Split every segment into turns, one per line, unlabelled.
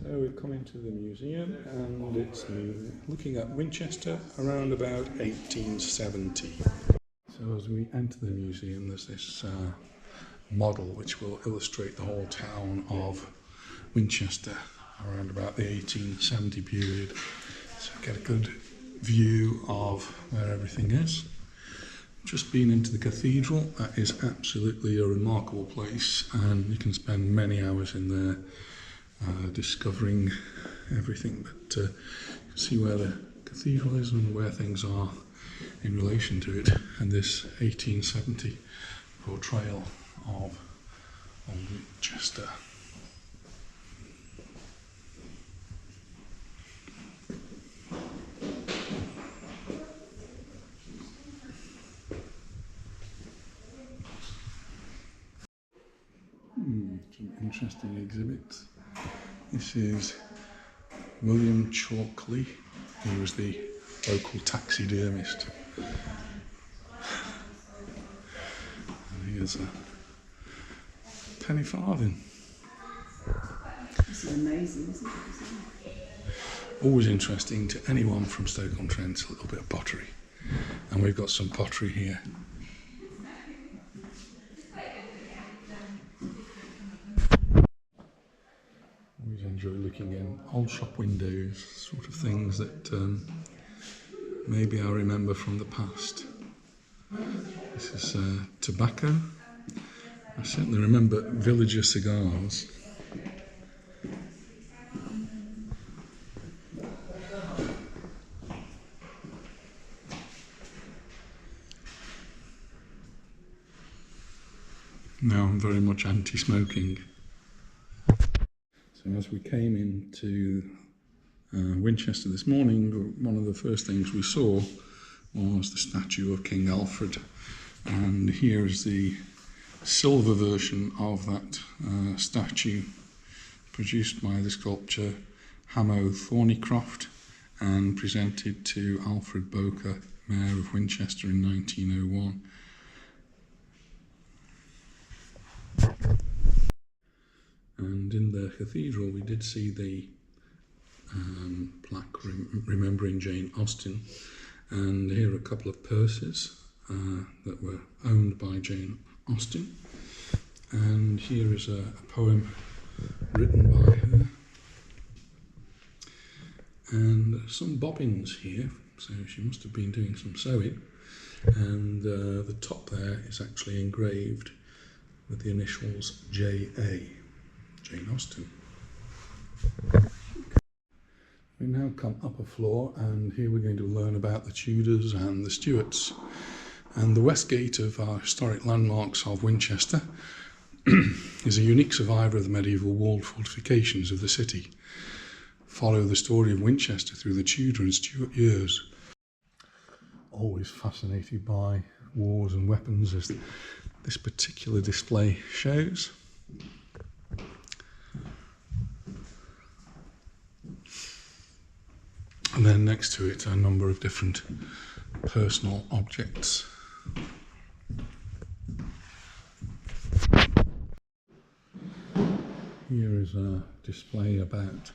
So we've come into the museum and it's looking at Winchester around about 1870. So as we enter the museum, there's this model which will illustrate the whole town of Winchester around about the 1870 period. So get a good view of where everything is. Just been into the cathedral. That is absolutely a remarkable place, and you can spend many hours in there discovering everything. But you can see where the cathedral is and where things are in relation to it, and this 1870 portrayal of Old Winchester. Some interesting exhibits. This is William Chalkley. He was the local taxidermist. And here's a penny farthing.
This is amazing, isn't it?
Always interesting to anyone from Stoke-on-Trent, a little bit of pottery. And we've got some pottery here. Always enjoy looking in old shop windows, sort of things that maybe I remember from the past. This is tobacco. I certainly remember villager cigars. Now I'm very much anti-smoking. So as we came into Winchester this morning, one of the first things we saw was the statue of King Alfred, and here is the silver version of that statue, produced by the sculptor Hamo Thornycroft and presented to Alfred Boker, Mayor of Winchester, in 1901. And in the cathedral we did see the plaque remembering Jane Austen, and here are a couple of purses that were owned by Jane Austen, and here is a poem written by her, and some bobbins here, so she must have been doing some sewing, and the top there is actually engraved with the initials J.A. Jane Austen. We now come up a floor, and here we're going to learn about the Tudors and the Stuarts. And the west gate of our historic landmarks of Winchester is a unique survivor of the medieval walled fortifications of the city. Follow the story of Winchester through the Tudor and Stuart years. Always fascinated by wars and weapons, as this particular display shows. And then next to it are a number of different personal objects. Here is a display about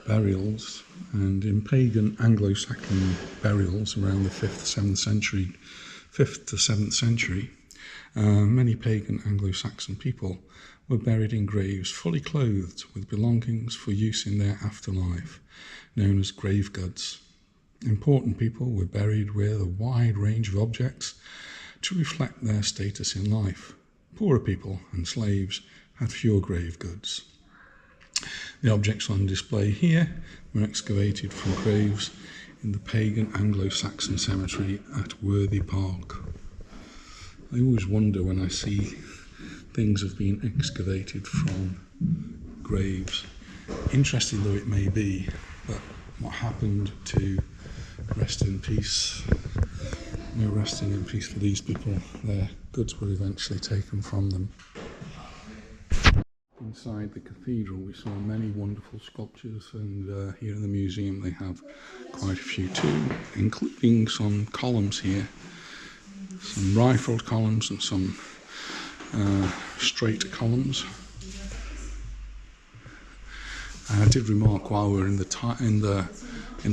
burials, and in pagan Anglo Saxon burials around the 5th to 7th century, many pagan Anglo Saxon people were buried in graves fully clothed with belongings for use in their afterlife, known as grave goods. Important people were buried with a wide range of objects to reflect their status in life. Poorer people and slaves had fewer grave goods. The objects on display here were excavated from graves in the pagan Anglo-Saxon cemetery at Worthy Park. I always wonder when I see things have been excavated from graves, interesting though it may be, but what happened to rest in peace? No resting in peace for these people. Their goods were eventually taken from them. Inside the cathedral we saw many wonderful sculptures, and here in the museum they have quite a few too, including some columns here, some rifled columns and some straight columns. And I did remark while we were in the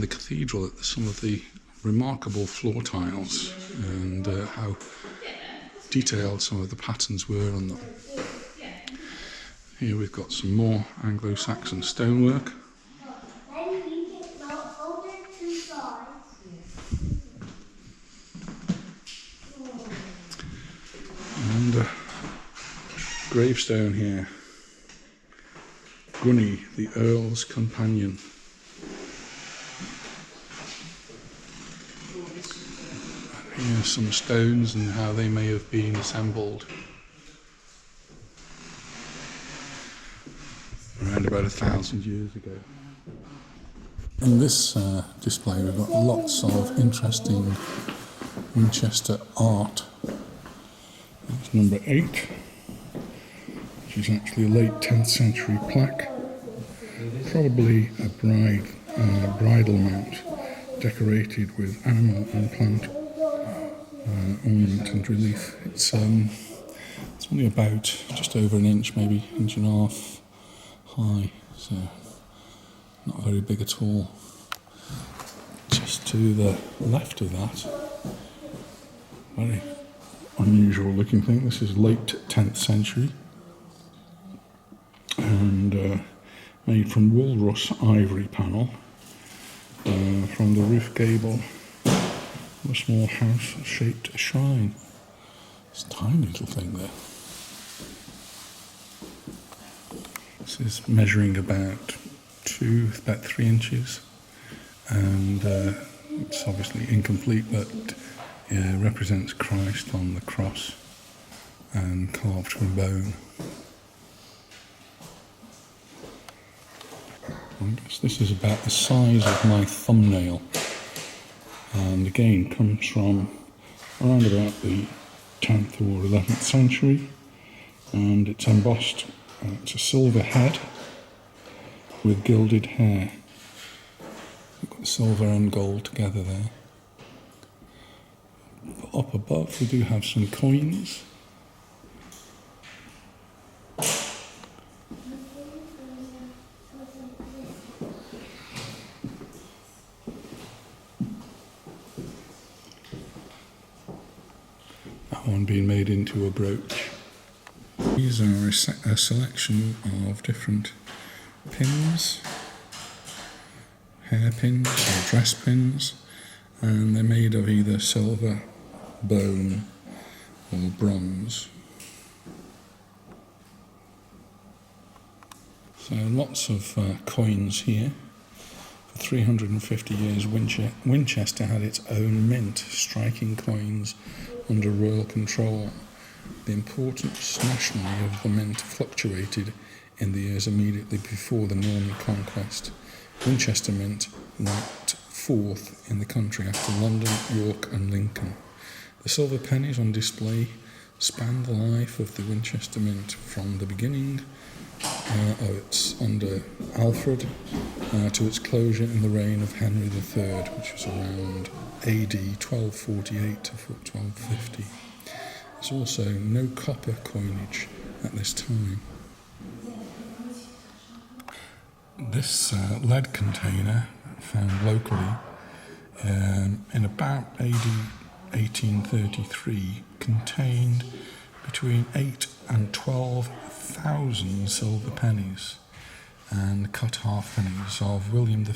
cathedral at some of the remarkable floor tiles and how detailed some of the patterns were on them. Here we've got some more Anglo Saxon stonework. And a gravestone here. Gunny, the Earl's companion. Here are some stones and how they may have been assembled around about 1,000 years ago. In this display we've got lots of interesting Winchester art. That's number 8, which is actually a late 10th century plaque. Probably a bridal mount decorated with animal and plant ornament and relief. It's only about just over an inch, maybe inch and a half high, so not very big at all. Just to the left of that, very unusual looking thing. This is late 10th century and made from walrus ivory panel from the roof gable of a small house-shaped shrine. It's a tiny little thing there. This is measuring about 3 inches, and it's obviously incomplete, but represents Christ on the cross and carved from bone. I guess this is about the size of my thumbnail, and again comes from around about the 10th or 11th century, and it's embossed. It's a silver head with gilded hair. We've got silver and gold together there. But up above we do have some coins. That one being made into a brooch. These are a selection of different pins, hair pins or dress pins, and they're made of either silver, bone or bronze. So lots of coins here. For 350 years Winchester had its own mint, striking coins under royal control. The importance nationally of the mint fluctuated in the years immediately before the Norman conquest. Winchester Mint ranked 4th in the country after London, York and Lincoln. The silver pennies on display span the life of the Winchester Mint from the beginning it's under Alfred to its closure in the reign of Henry III, which was around AD 1248 to 1250. There's also no copper coinage at this time. This lead container, found locally in about AD 1833, contained between 8 and 12,000 silver pennies and cut half pennies of William I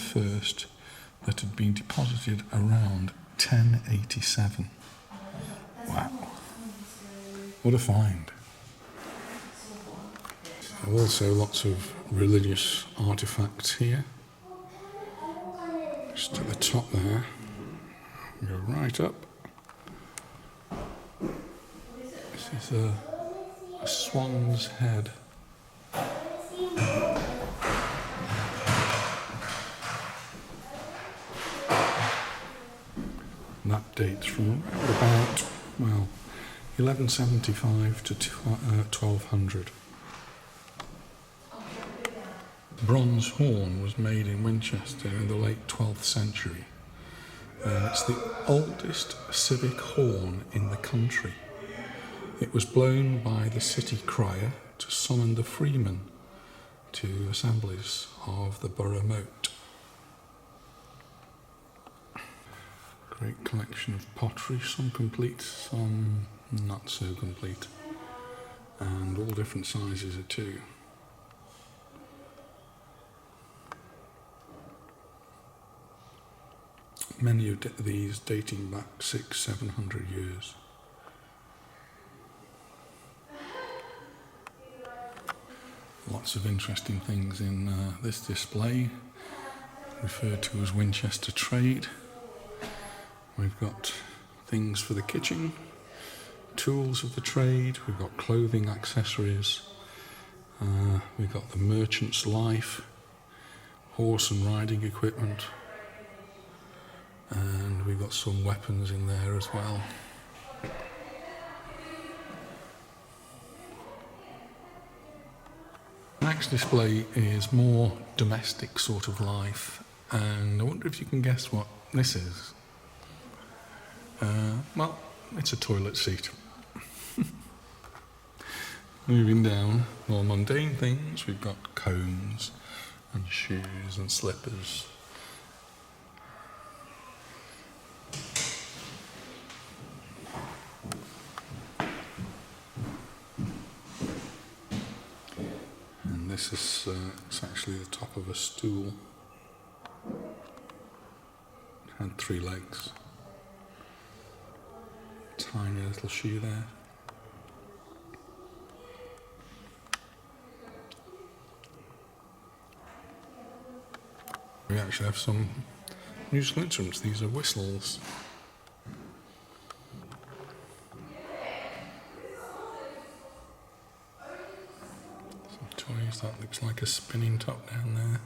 that had been deposited around 1087. Wow. What a find. Also lots of religious artefacts here. Just at the top there. Go right up. This is a swan's head. And that dates from about, 1175 to 1200. Bronze horn was made in Winchester in the late 12th century. It's the oldest civic horn in the country. It was blown by the city crier to summon the freemen to assemblies of the borough moat. Great collection of pottery, some complete, some not so complete, and all different sizes too. Many of these dating back 600-700 years. Lots of interesting things in this display, referred to as Winchester trade. We've got things for the kitchen, tools of the trade, we've got clothing accessories, we've got the merchant's life, horse and riding equipment, and we've got some weapons in there as well. The next display is more domestic sort of life, and I wonder if you can guess what this is. Well, it's a toilet seat. Moving down, more mundane things, we've got combs and shoes and slippers. And this is it's actually the top of a stool. It had 3 legs. Tiny little shoe there. We actually have some musical instruments. These are whistles. Some toys. That looks like a spinning top down there.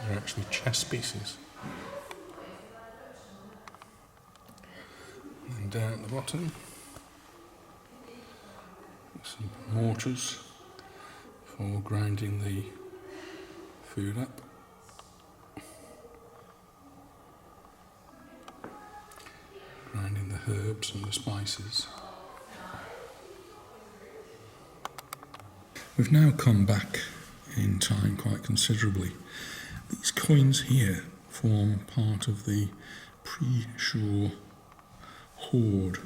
They're actually chess pieces. And down at the bottom, some mortars for grinding the food up. Grinding the herbs and the spices. We've now come back in time quite considerably. These coins here form part of the pre-shore hoard.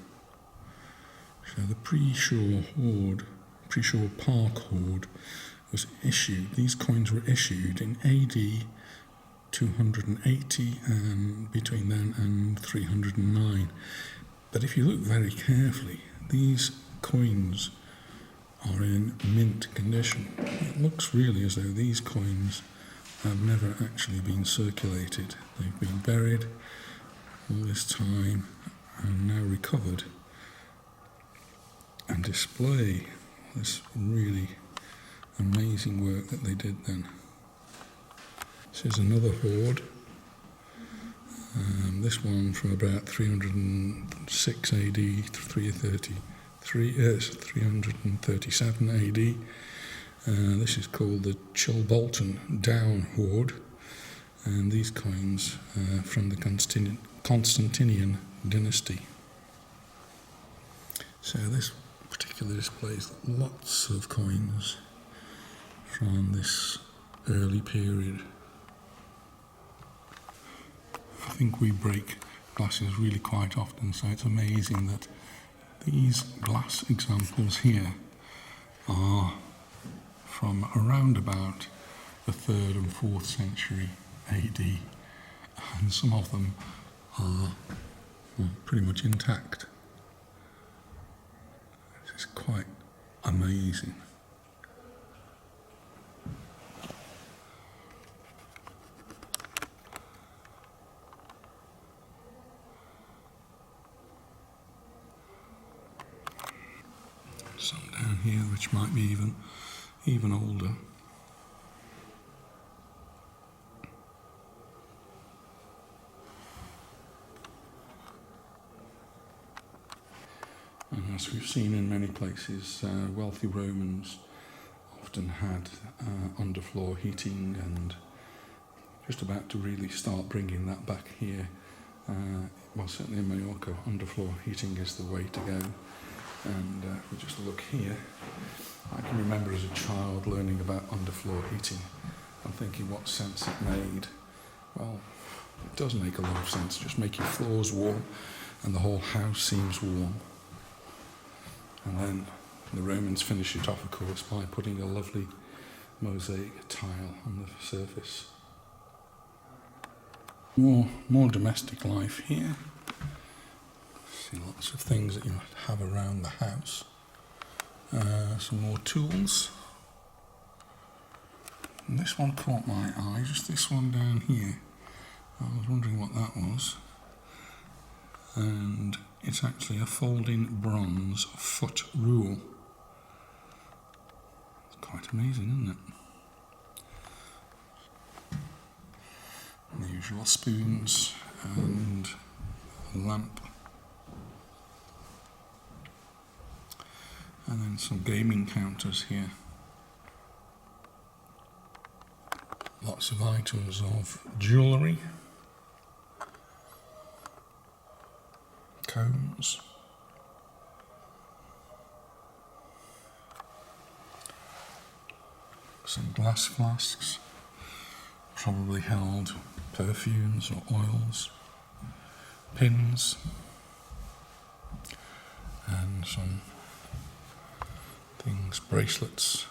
So the pre-shore park hoard was issued, these coins were issued in AD 280 and between then and 309. But if you look very carefully, these coins are in mint condition. It looks really as though these coins have never actually been circulated. They've been buried all this time and now recovered and display this really amazing work that they did then. This is another hoard. This one from about 306 AD, 337 AD. This is called the Chilbolton Down Hoard, and these coins from the Constantinian dynasty. So this particular displays lots of coins from this early period. I think we break glasses really quite often, so it's amazing that these glass examples here are from around about the 3rd and 4th century AD, and some of them are pretty much intact. This is quite amazing. Some down here which might be even older. And as we've seen in many places, wealthy Romans often often had underfloor heating, and just about to really start bringing that back here. Well, certainly in Mallorca, underfloor heating is the way to go. And if we just look here, I can remember as a child learning about underfloor heating and thinking what sense it made. Well, it does make a lot of sense. Just make your floors warm and the whole house seems warm. And then the Romans finish it off, of course, by putting a lovely mosaic tile on the surface. More domestic life here. See lots of things that you have around the house. Some more tools. And this one caught my eye, just this one down here. I was wondering what that was. And it's actually a folding bronze foot rule. It's quite amazing, isn't it? And the usual spoons and a lamp. And then some gaming counters here. Lots of items of jewellery. Combs. Some glass flasks. Probably held perfumes or oils. Pins. And some things, bracelets,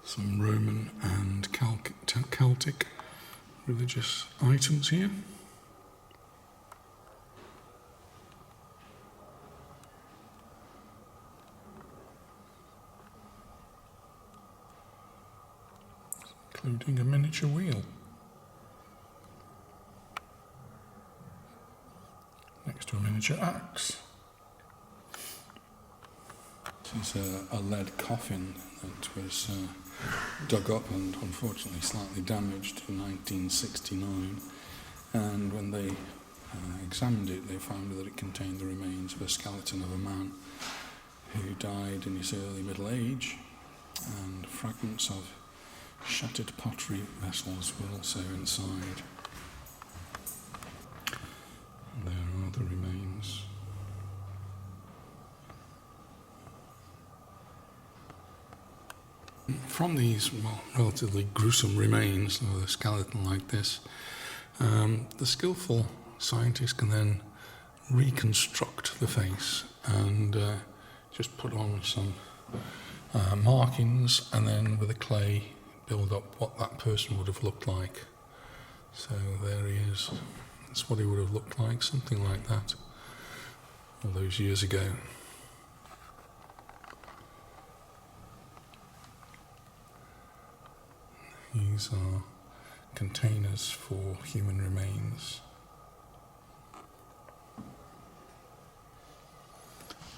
some Roman and Celtic religious items here. Including a miniature wheel. Next to a miniature axe. This is a lead coffin that was dug up and unfortunately slightly damaged in 1969. And when they examined it, they found that it contained the remains of a skeleton of a man who died in his early middle age, and fragments of shattered pottery vessels were also inside. And there are the remains. From these relatively gruesome remains of a skeleton like this, the skillful scientist can then reconstruct the face and just put on some markings, and then with the clay build up what that person would have looked like. So there he is. That's what he would have looked like, something like that, all those years ago. These are containers for human remains.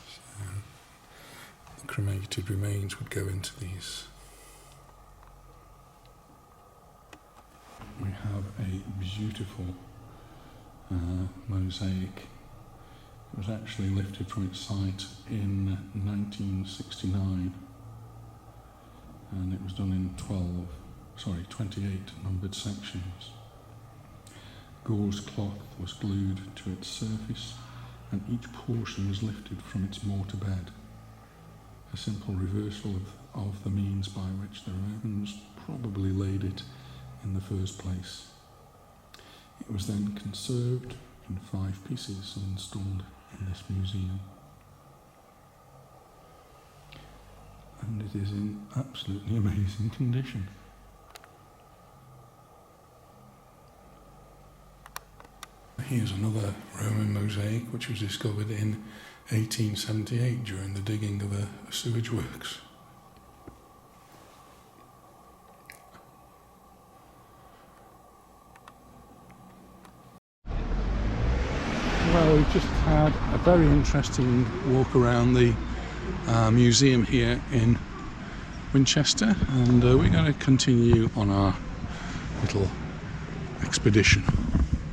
So the cremated remains would go into these. We have a beautiful mosaic. It was actually lifted from its site in 1969, and it was done in 28 numbered sections. Gauze cloth was glued to its surface, and each portion was lifted from its mortar bed. A simple reversal of the means by which the Romans probably laid it in the first place. It was then conserved in 5 pieces and installed in this museum. And it is in absolutely amazing condition. Here's another Roman mosaic which was discovered in 1878 during the digging of a sewage works. Well, we've just had a very interesting walk around the museum here in Winchester, and we're going to continue on our little expedition.